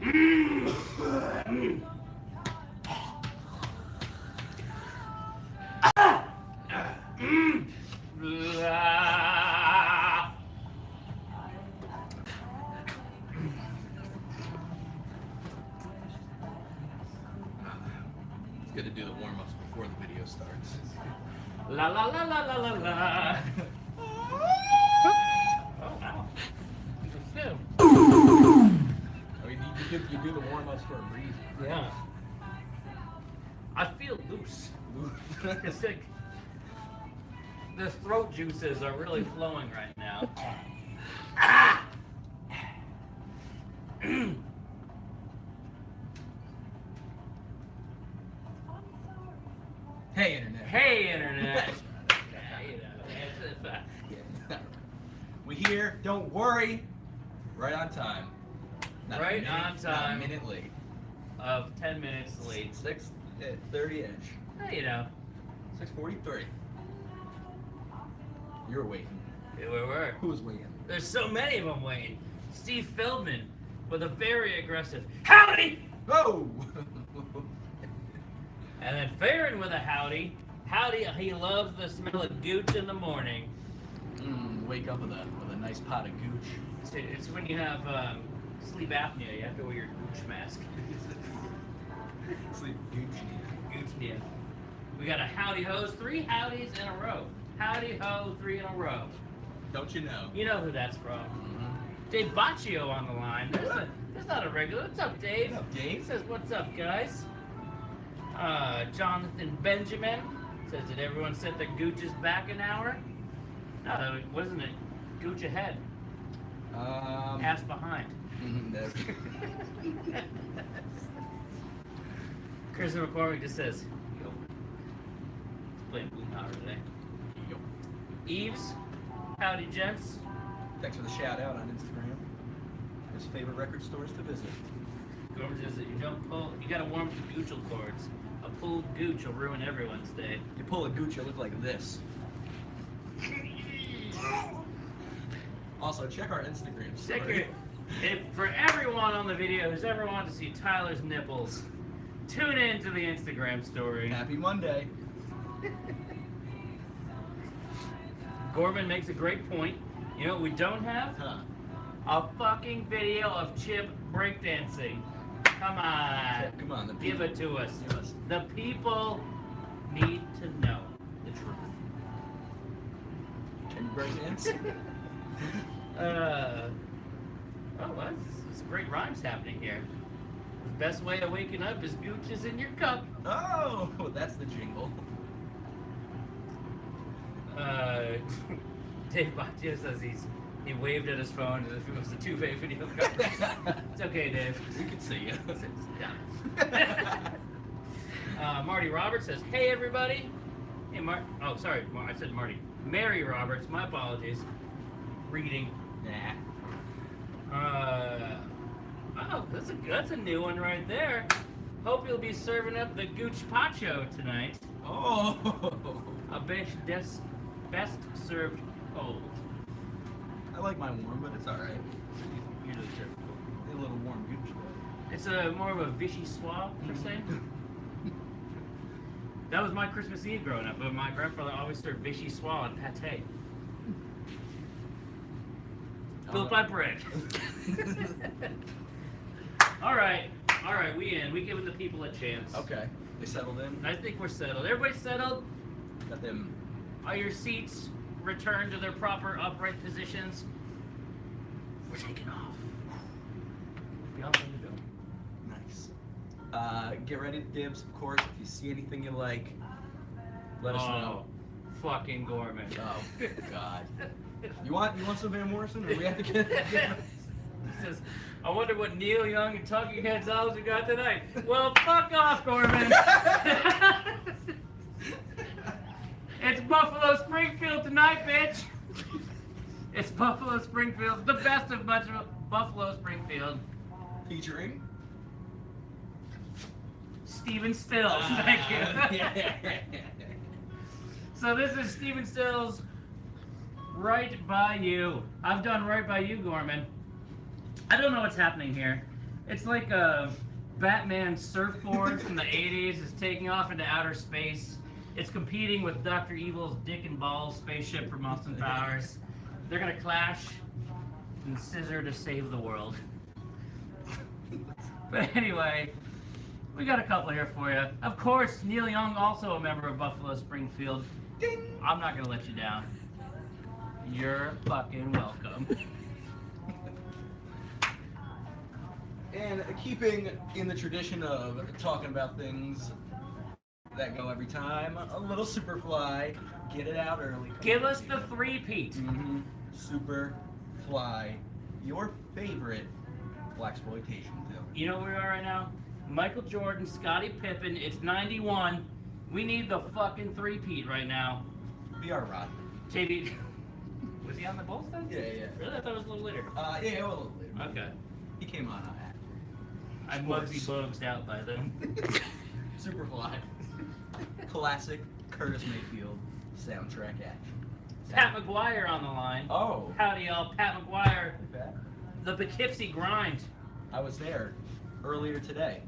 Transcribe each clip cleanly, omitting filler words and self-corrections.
It's good to do the warm-ups before the video starts. La la la la la la la. I mean, you do the warm-ups for a reason. Yeah. I feel loose. It's like the throat juices are really flowing right now. Ah! Hey, Internet. Hey, Internet. We here, don't worry. Right on time. Not Right a minute, on time. Not a minute late. Of 10 minutes late. 6:30-ish. Hey, you know. 6:43. You're waiting. Here we were. Who's waiting? There's so many of them waiting. Steve Feldman with a very aggressive howdy! Oh! And then Farron with a howdy. Howdy, he loves the smell of gooch in the morning. Wake up with a nice pot of gooch. It's when you have sleep apnea, you have to wear your gooch mask. Sleep gooch. Gooch, yeah. We got a howdy ho's, 3 howdies in a row. Howdy ho, 3 in a row. Don't you know? You know who that's from. Dave Baccio on the line. There's not a regular. What's up, Dave? What's up, Dave? He says, what's up, guys? Jonathan Benjamin says, did everyone set their gooches back an hour? No, wasn't it? Gooch ahead. Ass behind. Never. Chris McCormick just says, yo. He's playing Blue Power today. Yo. Eves, howdy, gents. Thanks for the shout out on Instagram. His favorite record stores to visit. Gorman says that you don't pull, you gotta warm the goochal cords. A pulled gooch will ruin everyone's day. You pull a gooch, you look like this. Also, check our Instagram story. For everyone on the video who's ever wanted to see Tyler's nipples, tune in to the Instagram story. Happy Monday. Gorman makes a great point. You know what we don't have? A fucking video of Chip breakdancing. Come on. Chip, come on. The Give people. it to us. Give us. The people need to know the truth. Can you breakdance? Well, some great rhymes happening here. The best way of waking up is gooches in your cup. Oh, that's the jingle. Dave Baccio says he waved at his phone as if it was a two-way video conference. It's okay, Dave. We can see you. Marty Roberts says, hey, everybody. Hey, oh, sorry, I said Marty. Mary Roberts, my apologies. Reading. Nah. Oh, that's a new one right there. Hope you'll be serving up the Gooch Pacho tonight. Oh. A best served cold. I like mine warm, but it's alright. Usually served cold. A little warm gooch, though. It's more of a vichy soir, per se. That was my Christmas Eve growing up, but my grandfather always served vichy soir and pate. Built by bread. All right, we in. We giving the people a chance. Okay. They settled in? I think we're settled. Everybody settled? Got them. Are your seats returned to their proper upright positions? We're taking off. Be on the go. Nice. Get ready to dibs, of course. If you see anything you like, let us know. Fucking Gorman. Oh, God. You want some Van Morrison, or we have to get He says, I wonder what Neil Young and Talking Heads albums we got tonight. Well, fuck off, Gorman. It's Buffalo Springfield tonight, bitch. It's Buffalo Springfield, the best of Buffalo Springfield. Featuring Stephen Stills, thank you. So this is Stephen Stills, Right By You. I've done Right By You, Gorman. I don't know what's happening here. It's like a Batman surfboard from the 80s is taking off into outer space. It's competing with Dr. Evil's Dick and Balls spaceship from Austin Powers. They're gonna clash and scissor to save the world. But anyway, we got a couple here for you. Of course, Neil Young, also a member of Buffalo Springfield. Ding! I'm not gonna let you down. You're fucking welcome. And keeping in the tradition of talking about things that go every time, a little Superfly, get it out early. Give us the three-peat. Mm-hmm. Superfly, your favorite blaxploitation film. You know where we are right now? Michael Jordan, Scottie Pippen, it's 91. We need the fucking three-peat right now. B.R. Rod. JB, was he on the Bulls then? Yeah. Really? I thought it was a little later. Yeah, a little later. Okay. He came on after. I'm Muggsy Bogues out by then. Superfly. Classic Curtis Mayfield soundtrack action. Pat McGuire on the line. Oh. Howdy y'all, Pat McGuire. Pat. The Poughkeepsie Grind. I was there earlier today.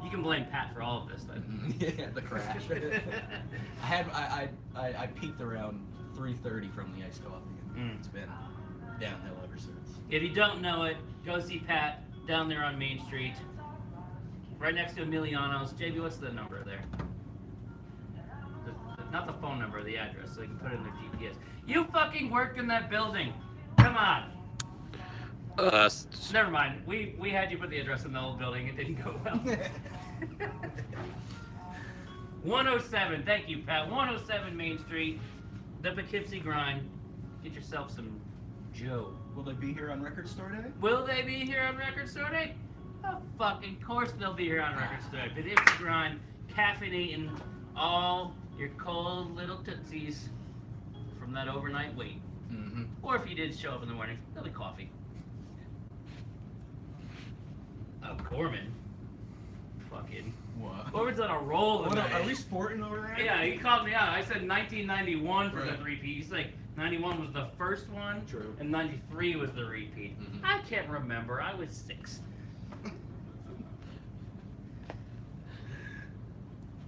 You can blame Pat for all of this then. Yeah, the crash. I peaked around 3:30 from the ice coffee. It's been downhill ever since. If you don't know it, go see Pat down there on Main Street, right next to Emiliano's. JB, what's the number there? Not the phone number, the address, so you can put it in their GPS. You fucking worked in that building. Come on. Never mind. We had you put the address in the old building. It didn't go well. 107. Thank you, Pat. 107 Main Street, the Poughkeepsie Grind. Get yourself some Joe. Will they be here on Record Store Day? Will they be here on Record Store Day? Of fucking course they'll be here on Record Store Day. Poughkeepsie Grind, caffeinating all your cold little tootsies from that overnight wait. Mm-hmm. Or if you did show up in the morning, there'll be coffee. Oh, Gorman. Fucking. What? Gorman's on a roll tonight. Are we sporting over there? Yeah, he called me out. I said 1991 for the Right. three-peat. He's like, 91 was the first one, True. and 93 was the repeat. Mhm. I can't remember. I was 6.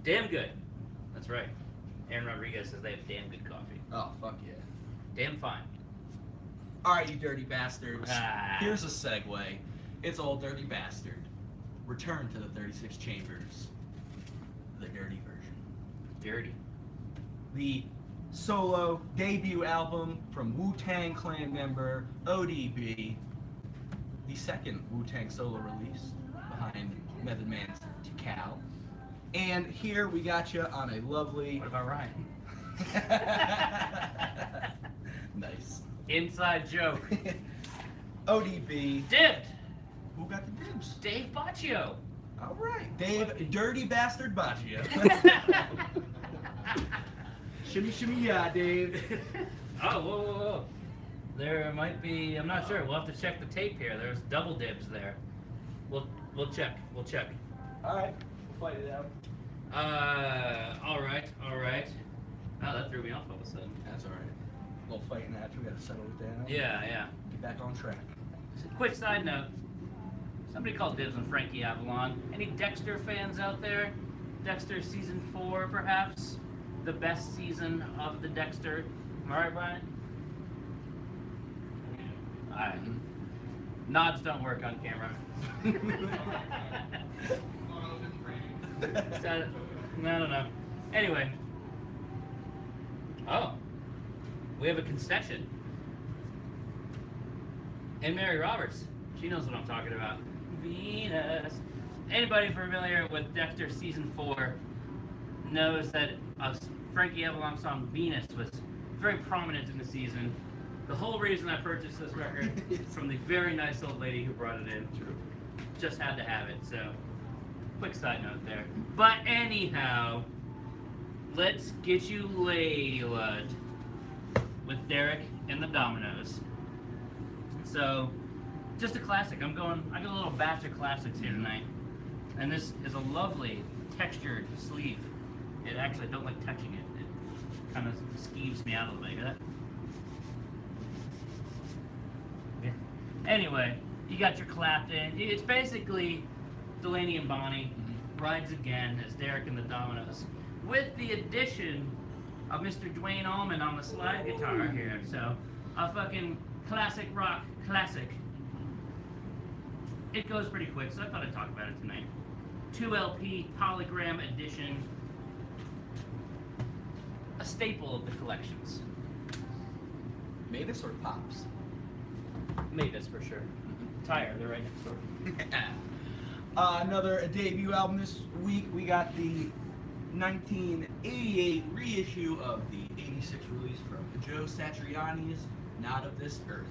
Damn good. That's right. Aaron Rodriguez says they have damn good coffee. Oh, fuck yeah. Damn fine. All right, you dirty bastards. Ah. Here's a segue. It's Old Dirty Bastard. Return to the 36 Chambers. The dirty version. Dirty. The solo debut album from Wu-Tang Clan member ODB. The second Wu-Tang solo release behind Method Man's Tikal. And here we got you on a lovely... What about Ryan? Nice. Inside joke. ODB. Dipped. Who got the dibs? Dave Baccio. All right. Dave, Dirty Bastard Baccio. Shimmy, shimmy, yeah, Dave. Oh, whoa. There might be, I'm not sure. We'll have to check the tape here. There's double dibs there. We'll check. All right. We'll fight it out. All right. Oh, that threw me off all of a sudden. That's all right. A little fighting match. We got to settle it down. Yeah. Get back on track. Quick side note. Somebody called dibs on Frankie Avalon. Any Dexter fans out there? Dexter season 4, perhaps? The best season of the Dexter. Am I right, Brian? Alright. Nods don't work on camera. No. Anyway. Oh. We have a concession. And Mary Roberts. She knows what I'm talking about. Venus. Anybody familiar with Dexter season 4 knows that a Frankie Avalon song Venus was very prominent in the season. The whole reason I purchased this record from the very nice old lady who brought it in. True. Just had to have it, so quick side note there. But anyhow, let's get you laid with Derek and the Dominoes. So, just a classic. I got a little batch of classics here tonight. And this is a lovely textured sleeve. It actually, I don't like touching it. It kind of skeeves me out a little bit. Hear that? Yeah. Anyway, You got your Clapton. It's basically Delaney and Bonnie rides again as Derek and the Dominoes, with the addition of Mr. Dwayne Allman on the slide guitar here. So, a fucking classic rock classic. It goes pretty quick, so I thought I'd talk about it tonight. 2 LP polygram edition. A staple of the collections. Mavis or Pops? Mavis for sure. Tire, they're right next door. Another debut album this week. We got the 1988 reissue of the 86 release from Joe Satriani's Not of This Earth.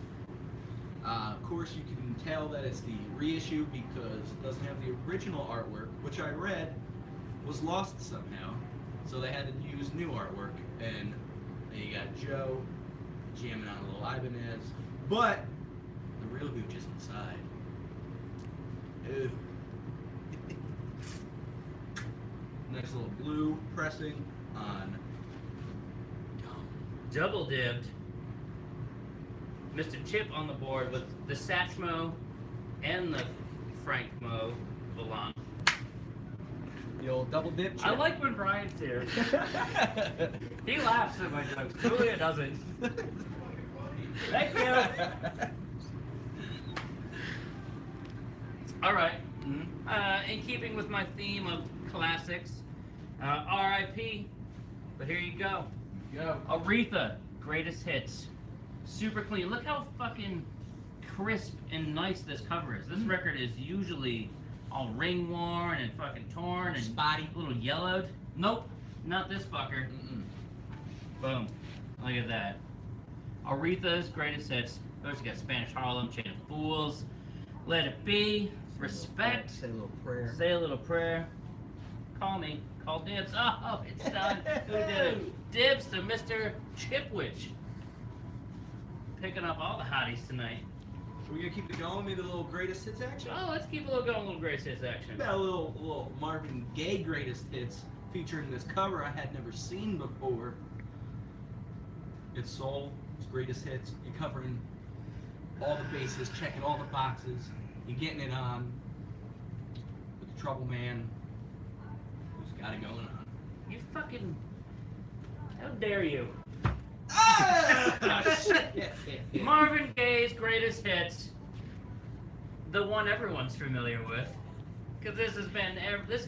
Of course, you can tell that it's the reissue because it doesn't have the original artwork, which I read was lost somehow. So they had to use new artwork, and you got Joe jamming on a little Ibanez, but the real gooch is inside. Ew. Nice little blue pressing on gum. Double dipped. Mr. Chip on the board with the Satchmo and the Frank Mo Valon. The old double dip. I like when Brian's here. He laughs at my jokes. Julia doesn't. Thank you. All right. In keeping with my theme of classics, R.I.P. But here you go. Aretha, greatest hits. Super clean. Look how fucking crisp and nice this cover is. This record is usually all ring worn and fucking torn and spotty, a little yellowed. Nope, not this fucker. Boom. Look at that. Aretha's greatest hits. Those got Spanish Harlem, Chain of Fools, Let It Be, Respect. Say a little prayer. Say a little prayer. Call me. Call Dibs. Oh, it's done. Who did it? Dibs to Mr. Chipwich. Picking up all the hotties tonight. So we're gonna keep it going, maybe a little greatest hits action? Oh, let's keep a little greatest hits action. Got a little Marvin Gaye greatest hits featuring this cover I had never seen before. It's soul, it's greatest hits. You're covering all the bases, checking all the boxes. You're getting it on with the Trouble Man, who's got it going on. You fucking... How dare you? Ah! Marvin Gaye's greatest hits. The one everyone's familiar with. Because this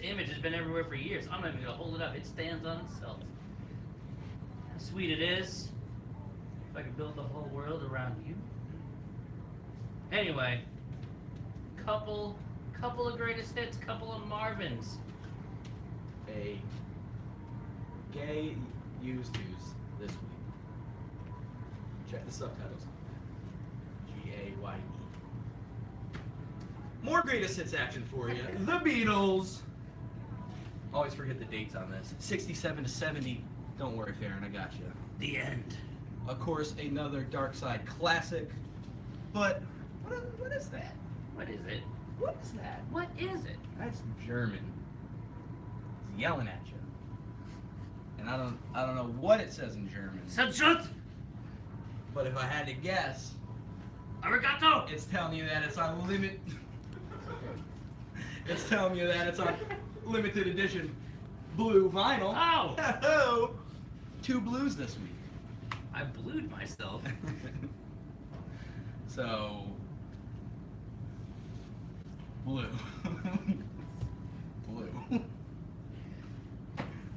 image has been everywhere for years. I'm not even going to hold it up. It stands on itself. How sweet it is. If I could build the whole world around you. Anyway. Couple of greatest hits. Couple of Marvins. A gay used this week. Check the subtitles. G-A-Y-E. More greatest hits action for you. The Beatles. Always forget the dates on this. 67 to 70. Don't worry, Farron, I got you. The end. Of course, another Darkside classic. But what is that? What is it? What is that? What is it? That's German. It's yelling at you. And I don't know what it says in German. Subschutz! But if I had to guess, Arigato! it's telling you that it's on limit. It's telling you that it's on limited edition blue vinyl. Oh! 2 blues this week. I blued myself. So, blue. Blue.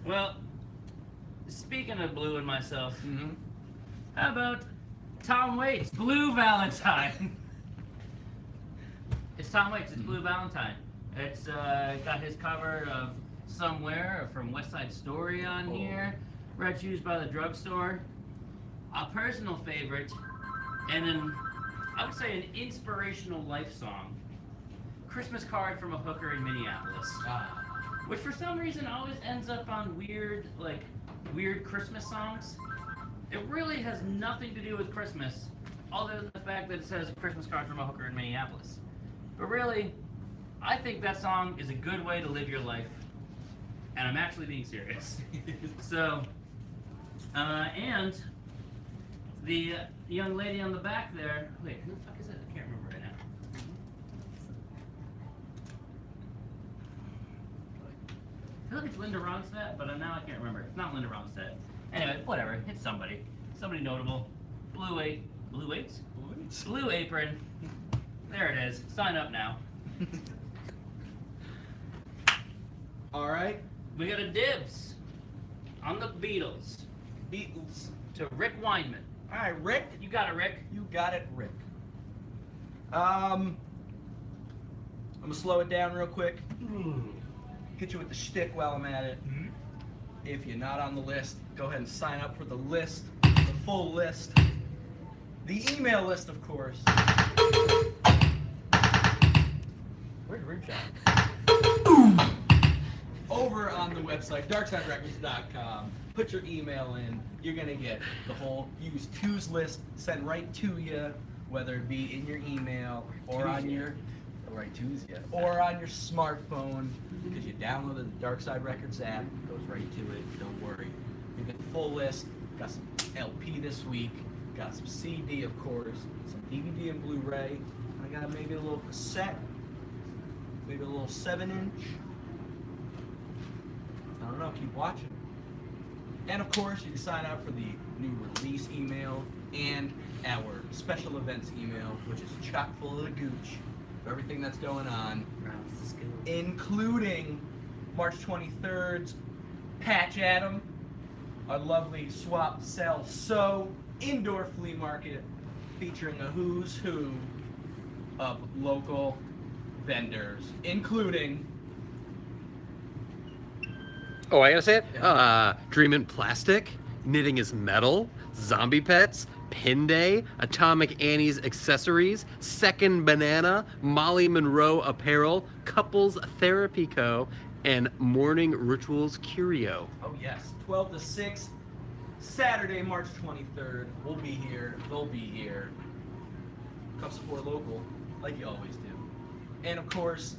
Well, speaking of blue and myself, Mm-hmm. how about Tom Waits, Blue Valentine? It's Tom Waits, it's Blue Valentine. It's got his cover of Somewhere from West Side Story on here. Red Shoes by the Drugstore. A personal favorite, and I would say an inspirational life song. Christmas Card from a Hooker in Minneapolis. Which for some reason always ends up on weird Christmas songs. It really has nothing to do with Christmas, other than the fact that it says a Christmas card from a hooker in Minneapolis. But really, I think that song is a good way to live your life. And I'm actually being serious. So, and the young lady on the back there, wait, who the fuck is that? I can't remember right now. I feel like it's Linda Ronstadt, but now I can't remember. It's not Linda Ronstadt. Anyway, whatever. It's somebody. Somebody notable. Blue Weights? Blue Apron. There it is. Sign up now. All right. We got a dibs on the Beatles Beatles. to Rick Weinman. All right, Rick. You got it, Rick. You got it, Rick. I'm gonna slow it down real quick. Hit you with the shtick while I'm at it. If you're not on the list, go ahead and sign up for the list, the full list, the email list, of course. Where's Rim Shot? Over on the website, darksiderecords.com. Put your email in. You're gonna get the whole Use Two's list sent right to you, whether it be in your email or on your or on your smartphone, because you downloaded the Darkside Records app. It goes right to it. Don't worry. You get the full list. Got some LP this week. Got some CD, of course. Some DVD and Blu-ray. I got maybe a little cassette. Maybe a little 7-inch. I don't know, keep watching. And of course, you can sign up for the new release email and our special events email, which is chock full of the gooch of everything that's going on, including March 23rd's Patch Adam, our lovely swap, sell, sew indoor flea market featuring a who's who of local vendors, including... Oh, I gotta say it? Dreamin' Plastic, Knitting is Metal, Zombie Pets, Pin Day, Atomic Annie's Accessories, Second Banana, Molly Monroe Apparel, Couples Therapy Co., and Morning Rituals Curio. Oh yes, 12 to 6, Saturday, March 23rd. We'll be here, they'll be here. Come support local, like you always do. And of course,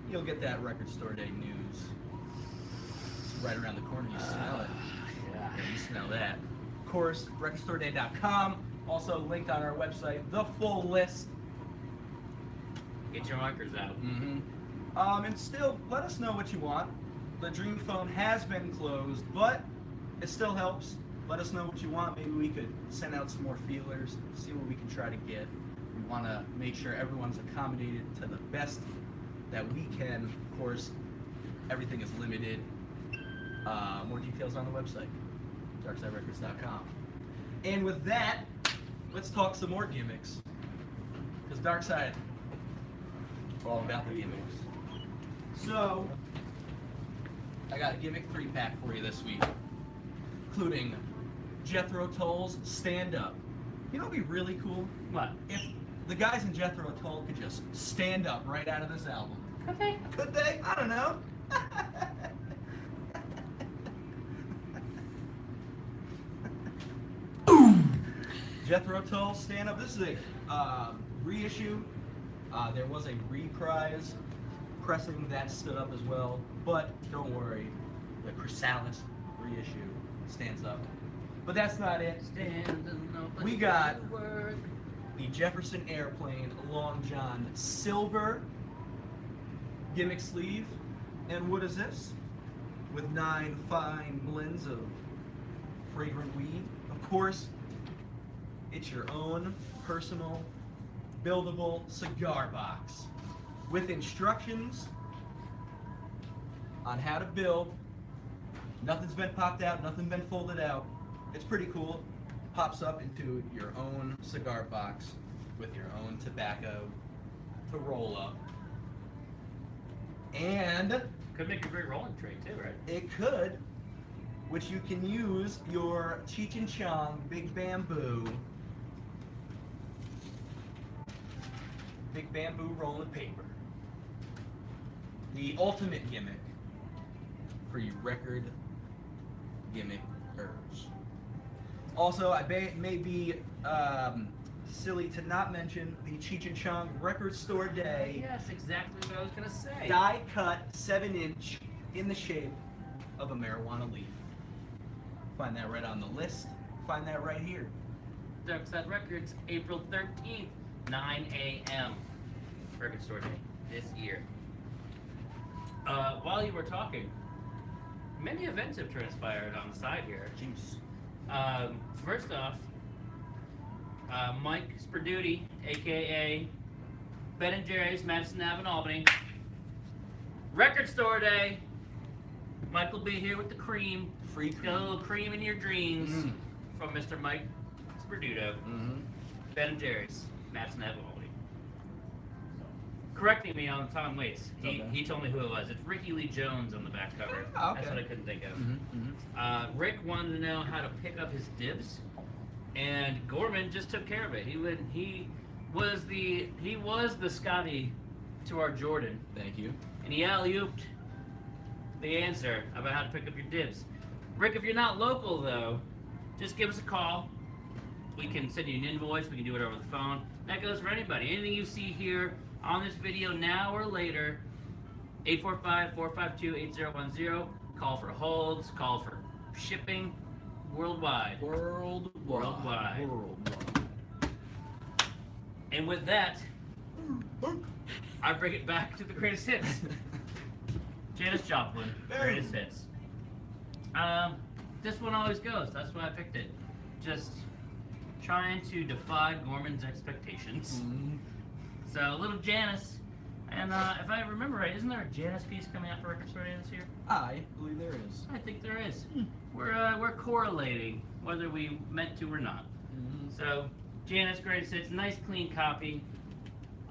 you'll get that Record Store Day news. It's right around the corner, you smell it. Yeah, you smell that. Of course, recordstoreday.com, also linked on our website, the full list. Get your markers out. And still, let us know what you want. The Dream Phone has been closed, but it still helps. Let us know what you want. Maybe we could send out some more feelers, see what we can try to get. We want to make sure everyone's accommodated to the best that we can. Of course, everything is limited. More details on the website, darksiderecords.com. And with that, let's talk some more gimmicks. Because Darkside, we're all about the gimmicks. So, I got a gimmick 3-pack for you this week, including Jethro Tull's Stand Up. You know what would be really cool? What? If the guys in Jethro Tull could just stand up right out of this album. Could they? Could they? I don't know. Jethro Tull Stand Up. This is a reissue. There was a reprise pressing that stood up as well, but don't worry, the Chrysalis reissue stands up. But that's not it. We got the Jefferson Airplane Long John silver gimmick sleeve. And what is this? With 9 fine blends of fragrant weed. Of course, it's your own personal buildable cigar box with instructions on how to build. Nothing's been popped out, nothing's been folded out. It's pretty cool. Pops up into your own cigar box with your own tobacco to roll up. And Could make a great rolling tray too, right? it could, which you can use your Cheech and Chong Big Bamboo rolling paper. The ultimate gimmick for you record gimmickers. Also, I may be silly to not mention the Cheech and Chong Record Store Day Yes, exactly what I was gonna say. die cut 7-inch in the shape of a marijuana leaf. Find that right on the list. Find that right here. Darkside Records, April 13th, 9 a.m. Record Store Day this year. While you were talking, many events have transpired on the side here. Jeez. First off, Mike Sperduti, aka Ben and Jerry's, Madison Ave in Albany. Record store day. Mike will be here with the cream. Free Got a cream. little cream in your dreams Mm. from Mr. Mike Sperduto. Mm-hmm. Ben and Jerry's, Madison Ave in Albany. Correcting me on Tom Waits. Okay. He told me who it was. It's Ricky Lee Jones on the back cover. Oh, okay. That's what I couldn't think of. Mm-hmm. Rick wanted to know how to pick up his dibs, and Gorman just took care of it. He was the Scotty to our Jordan, Thank you. and he alley-ooped the answer about how to pick up your dibs. Rick, if you're not local though, just give us a call. We can send you an invoice. We can do it over the phone. That goes for anybody. Anything you see here on this video now or later, 845-452-8010. Call for holds. Call for shipping. Worldwide. Worldwide. And with that, I bring it back to the greatest hits. Janis Joplin, greatest hits. This one always goes. That's why I picked it. Just trying to defy Gorman's expectations. Mhm. So a little Janis, and if I remember right, isn't there a Janis piece coming out for Record Store Day this year? I believe there is. I think there is. We're correlating whether we meant to or not. Mm-hmm. So Janis greatest hits, nice clean copy,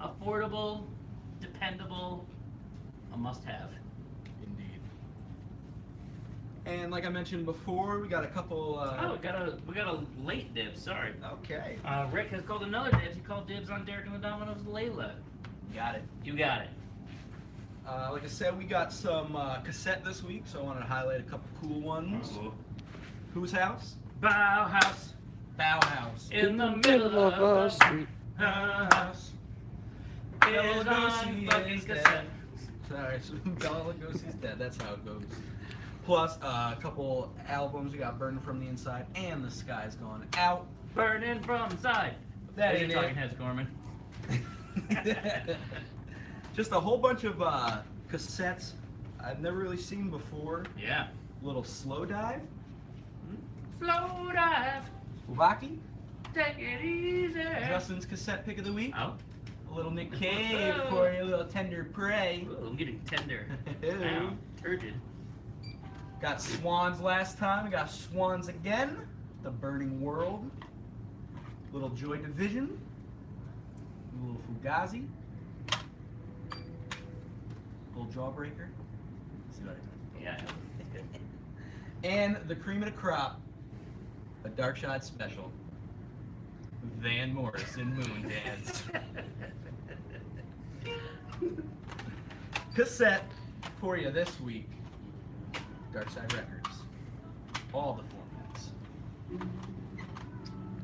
affordable, dependable, a must-have. Indeed. And like I mentioned before, we got a couple. Oh, we got a late dibs. Sorry. Okay. Rick has called another dibs. He called dibs on Derek and the Dominoes Layla. Got it. You got it. Like I said, we got some cassette this week, so I wanted to highlight a couple cool ones. Ooh. Whose house? Bauhaus Bauhaus. in the middle of a street. house. Is on fucking cassette. Sorry, Bela Lugosi's dead. That's how it goes. Plus a couple albums. We got Burning from the Inside and The Sky's Gone Out. Burning from inside. That Hey, ain't Talking it. Heads, Gorman. Just a whole bunch of cassettes I've never really seen before. Yeah. Little Slow Dive. Slow dive. Ubaki. Take it easy. Justin's cassette pick of the week. Oh. A little Nick Cave for your little tender prey. Ooh, I'm getting tender. Ooh. Now, turgid. Got Swans last time. We got Swans again. The Burning World. Little Joy Division. A little Fugazi. Little Jawbreaker. See what I did? Yeah. And the cream of the crop. A Darkside special. Van Morrison Moon Dance. Cassette for you this week. Darkside Records. All the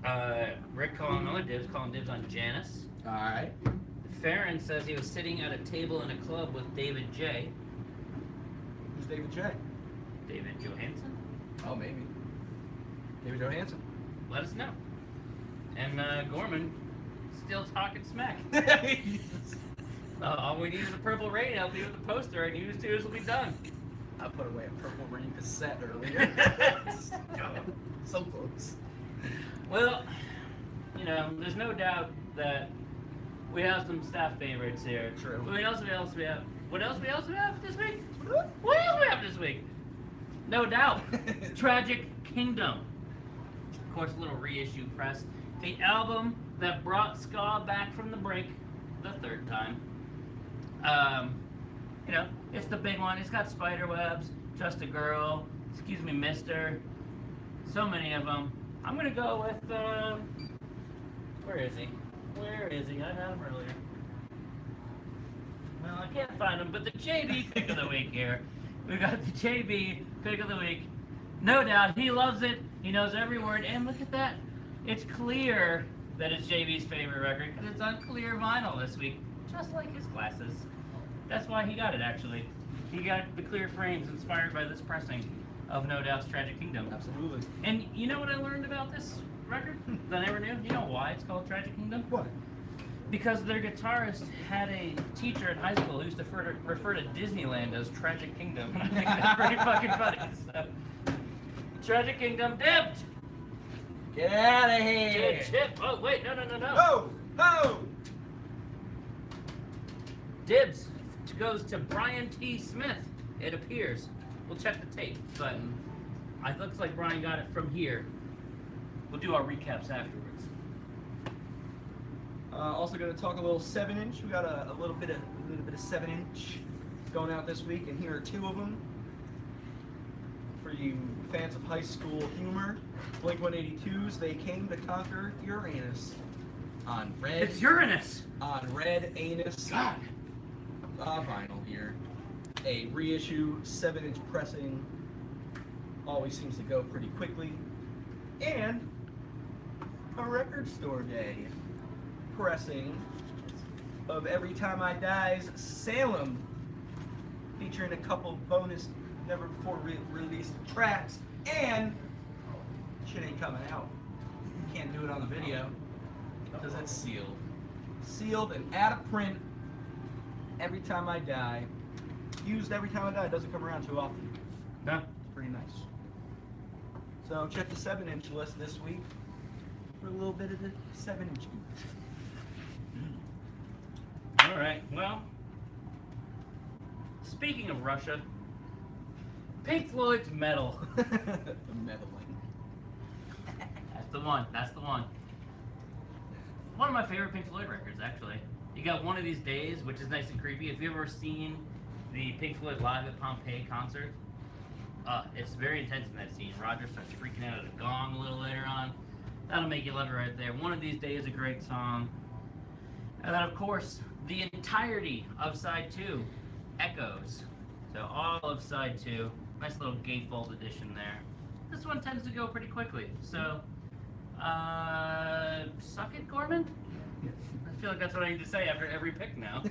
formats. Rick calling another dibs, calling dibs on Janis. Alright. Farron says he was sitting at a table in a club with David J. Who's David J? David Johansen? Oh, maybe. David Johansen. Let us know. And Gorman still talking smack. All we need is a purple rain. I'll be with the poster, and you two will be done. I put away a Purple Rain cassette earlier. So close. Well, you know, there's no doubt that we have some staff favorites here. True. What else we have? What else we have this week? What else we have this week? No doubt. Tragic Kingdom. Of course, a little reissue press. The album that brought ska back from the brink the third time. You know, it's the big one. It's got Spiderwebs, Just a Girl, Excuse Me Mister, so many of them. I'm gonna go with, where is he? Where is he? I had him earlier. Well, I can't find him, but the JB pick of the week here. We got the JB pick of the week. No doubt, he loves it. He knows every word, and look at that. It's clear that it's JB's favorite record because it's on clear vinyl this week, just like his glasses. That's why he got it, actually. He got the clear frames inspired by this pressing of No Doubt's Tragic Kingdom. Absolutely. And you know what I learned about this record that I never knew? You know why it's called Tragic Kingdom? What? Because their guitarist had a teacher in high school who used to refer to Disneyland as Tragic Kingdom, and I think that's pretty fucking funny. So, Tragic Kingdom dipped. Get out of here! Chip. Oh wait, no. Oh! Oh! Dibs goes to Brian T. Smith. It appears. We'll check the tape, but it looks like Brian got it from here. We'll do our recaps afterwards. Also going to talk a little 7-inch. We got a little bit of 7-inch going out this week, and here are two of them for you fans of high school humor. Blink-182's "They Came to Conquer Uranus" on red. It's Uranus. On red anus. God. Vinyl here. A reissue 7-inch pressing. Always seems to go pretty quickly. And a record store day pressing of Every Time I Die's Salem, featuring a couple bonus never before released tracks, and shit ain't coming out. Can't do it on the video because it's sealed and out of print. Every Time I Die, used Every Time I Die, doesn't come around too often. No. It's pretty nice. So check the 7-inch list this week for a little bit of the 7-inch. All right. Well, speaking of Russia, Pink Floyd's Metal. The meddling. That's the one. One of my favorite Pink Floyd records, actually. You got One of These Days, which is nice and creepy. If you've ever seen the Pink Floyd Live at Pompeii concert, it's very intense in that scene. Roger starts freaking out at a gong a little later on. That'll make you love it right there. One of These Days is a great song. And then, of course, the entirety of side 2, Echoes. So all of side 2. Nice little gatefold edition there. This one tends to go pretty quickly. So, suck it, Gorman? I feel like that's what I need to say after every pick now.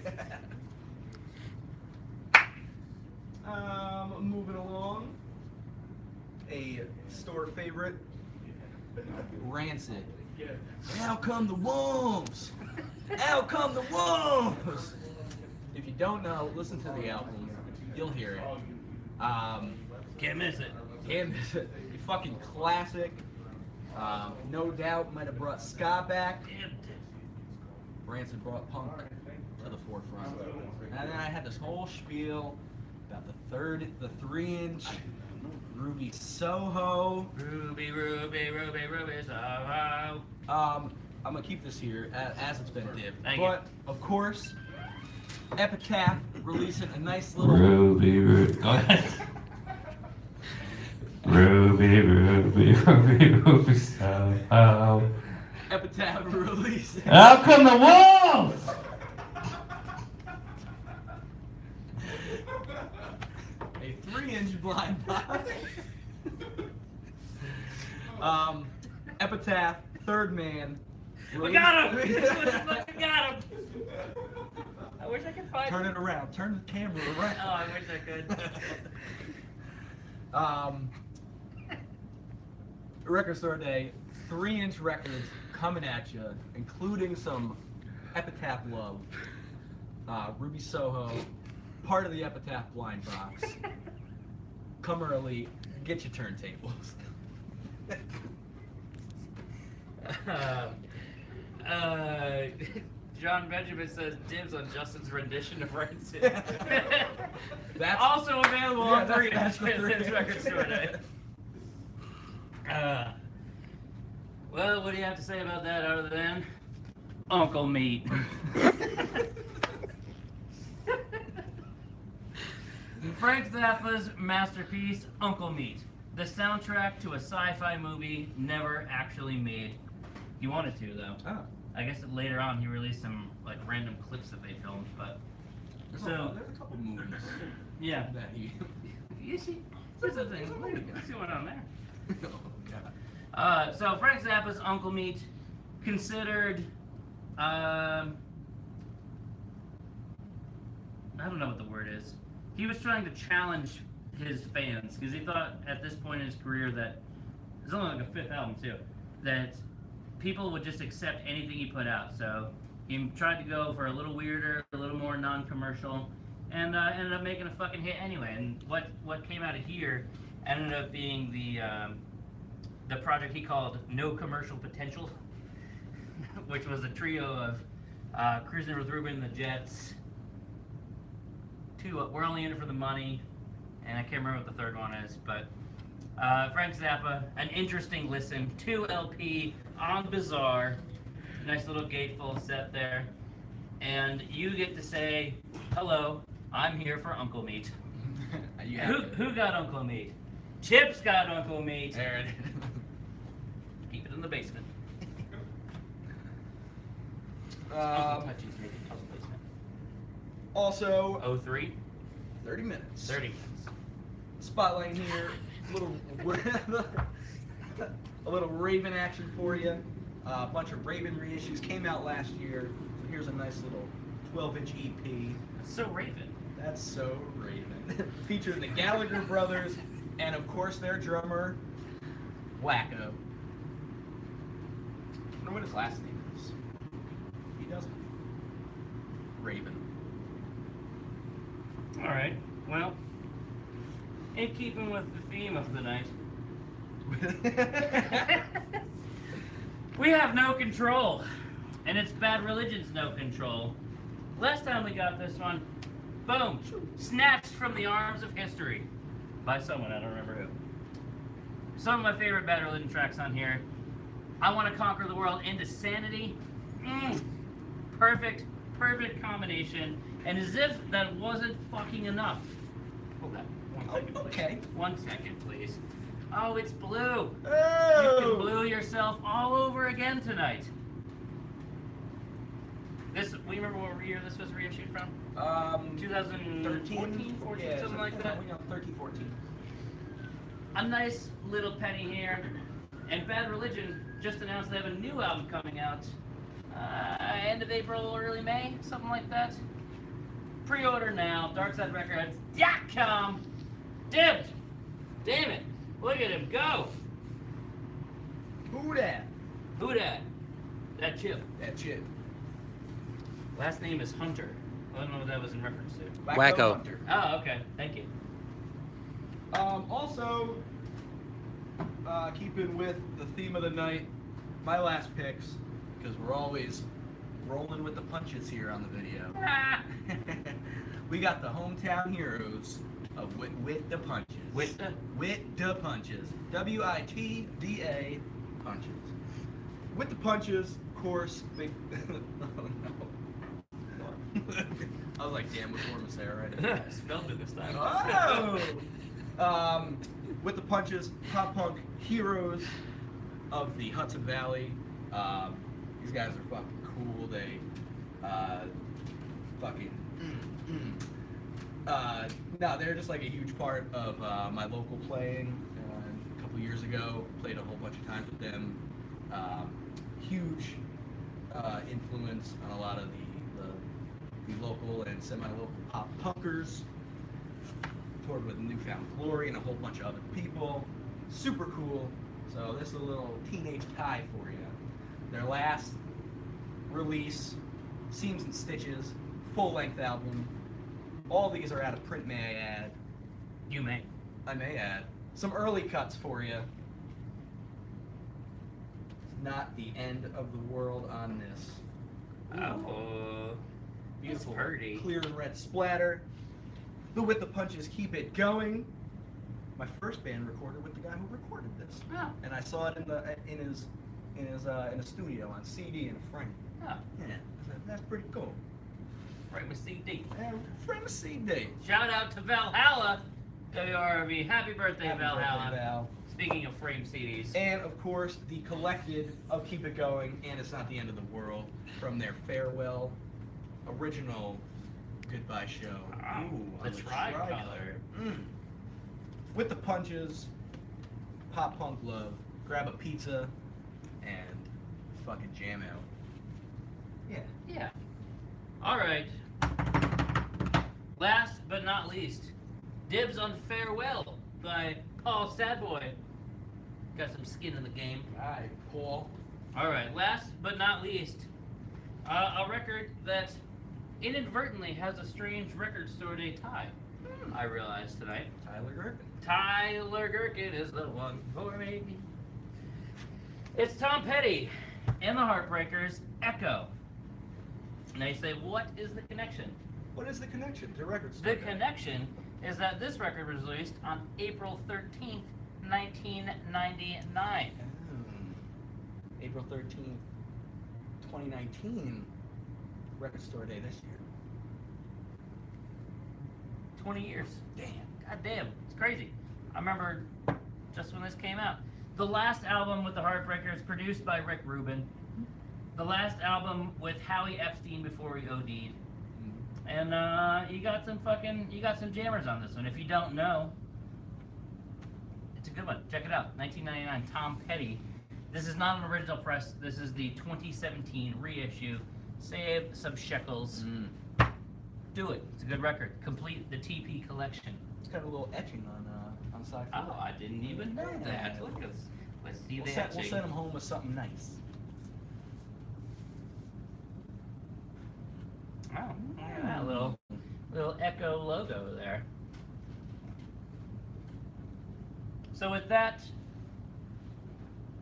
Moving along. A store favorite. Rancid. Out come the wolves! Out come the wolves! If you don't know, listen to the album. You'll hear it. Can't miss it. Can't miss it. A fucking classic. No doubt might have brought ska back. Rancid brought punk to the forefront. And then I had this whole spiel about the 3-inch Ruby Soho. Ruby, Soho. I'm gonna keep this here as it's been dipped. Thank but you. of course, Epitaph releasing a nice little Ruby. Go ahead. Ruby, Soho. Epitaph releasing. Out come the wolves! A 3-inch blind box. Epitaph, Third Man. We got him! We fucking got him! I wish I could find Turn him. it around. Turn the camera around. Oh, I wish I could. Record Store Day, 3-inch records coming at you, including some Epitaph love. Ruby Soho, part of the Epitaph blind box. Come early, get your turntables. John Benjamin says dibs on Justin's rendition of Rancid. That's Also available on yeah, 3 that's the inch Record Store Day. Well, what do you have to say about that other than Uncle Meat? Frank Zappa's masterpiece, Uncle Meat. The soundtrack to a sci-fi movie never actually made. He wanted to, though. Oh. I guess that later on he released some like random clips that they filmed, but There's So- a couple movies yeah. that he. You see, here's the thing. Let's see what's on there. Oh, God. So Frank Zappa's Uncle Meat, considered, I don't know what the word is. He was trying to challenge his fans because he thought at this point in his career that it's only like a 5th album too, that people would just accept anything he put out. So He tried to go for a little weirder, a little more non-commercial, and ended up making a fucking hit anyway. And what came out of here ended up being the project he called No Commercial Potential, which was a trio of Cruising with Ruben and the Jets, We're Only In It For The Money, and I can't remember what the third one is, but Frank Zappa, an interesting listen, 2 LP on Bizarre, nice little gatefold set there, and you get to say, hello, I'm here for Uncle Meat. Who got Uncle Meat? Chip's got Uncle Meat. There it is. Keep it in the basement. Uncle Touchy's making puzzle basement. Also, 03? 30 minutes. 30 minutes. Spotlight here, a little Raven action for you. A bunch of Raven reissues came out last year. So here's a nice little 12-inch EP. That's so Raven. That's so Raven. Featuring the Gallagher brothers and of course their drummer, Wacko. I wonder what his last name is. He doesn't. Raven. All right. Well, in keeping with the theme of the night, we have no control, and it's Bad Religion's no control. Last time we got this one, boom, snatched from the arms of history by someone, I don't remember who. Some of my favorite Bad Religion tracks on here. I Want to Conquer the World into Sanity. Perfect combination. And as if that wasn't fucking enough. Hold on. 1 second, please. Okay. 1 second, please. Oh, it's blue. Oh! You can blue yourself all over again tonight. We remember what year this was reissued from? 2013, 14, yeah, something like that. 13, 14. A nice little penny here. And Bad Religion just announced they have a new album coming out. End of April, early May, something like that. Pre-order now, DarksideRecords.com. Dipped! Damn it! Look at him go! Who that? Who dat? That Chip. That shit. Last name is Hunter. I don't know what that was in reference to. Wacko. Hunter. Oh, okay. Thank you. Also, keeping with the theme of the night, my last picks, because we're always rolling with the punches here on the video. We got the hometown heroes of Wit the Punches. Wit the? Wit the Punches. WITDA Punches. With the Punches, of course, big. Oh no. I was like, damn, which one was there already? Spelled it this time. Oh! With the Punches, pop punk heroes of the Hudson Valley. These guys are fucking cool. They they're just like a huge part of my local playing. A couple years ago, played a whole bunch of times with them. Huge influence on a lot of the local and semi-local pop punkers. Toured with Newfound Glory and a whole bunch of other people. Super cool. So this is a little teenage tie for you. Their last release, Seams and Stitches, full-length album. All these are out of print, may I add. You may. I may add. Some early cuts for you. Not the end of the world on this. Oh. Beautiful, It's pretty. clear and red splatter. The With the Punches keep it going. My first band recorded with the guy who recorded this, Oh. and I saw it in a studio on CD and a frame. Oh. Yeah, that's pretty cool. Right with CD. Yeah, frame a CD. Shout out to Valhalla. WRB. Happy birthday, Happy Valhalla. birthday, Val. Speaking of frame CDs. And of course, the collected of Keep It Going and It's Not the End of the World from their farewell original goodbye show. The on tricolor. With the Punches, pop punk love, grab a pizza, and fucking jam out. Yeah. Yeah. All right. Last but not least, dibs on Farewell by Paul Sadboy. Got some skin in the game. Alright, Paul. All right. Last but not least, A record that inadvertently has a strange record store day tie. I realized tonight. Tyler Gurkin. Tyler Gurkin is the one for me. It's Tom Petty and the Heartbreakers, Echo. Now you say, what is the connection? What is the connection to record store The day? connection is that this record was released on April 13th, 1999. April 13th, 2019. Record store day this year. 20 years. Damn. God damn. It's crazy. I remember just when this came out. The last album with the Heartbreakers, produced by Rick Rubin. The last album with Howie Epstein before he OD'd. And you got some jammers on this one. If you don't know, it's a good one. Check it out. 1999, Tom Petty. This is not an original press. This is the 2017 reissue. Save some shekels. Do it. It's a good record. Complete the TP collection. It's got a little etching on the side. Oh, I didn't even know that. Look, let's see the etching. We'll send them home with something nice. Oh, look at that little Echo logo there. So with that,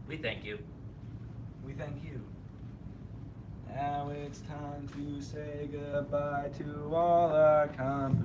we thank you. We thank you. Now it's time to say goodbye to all our company.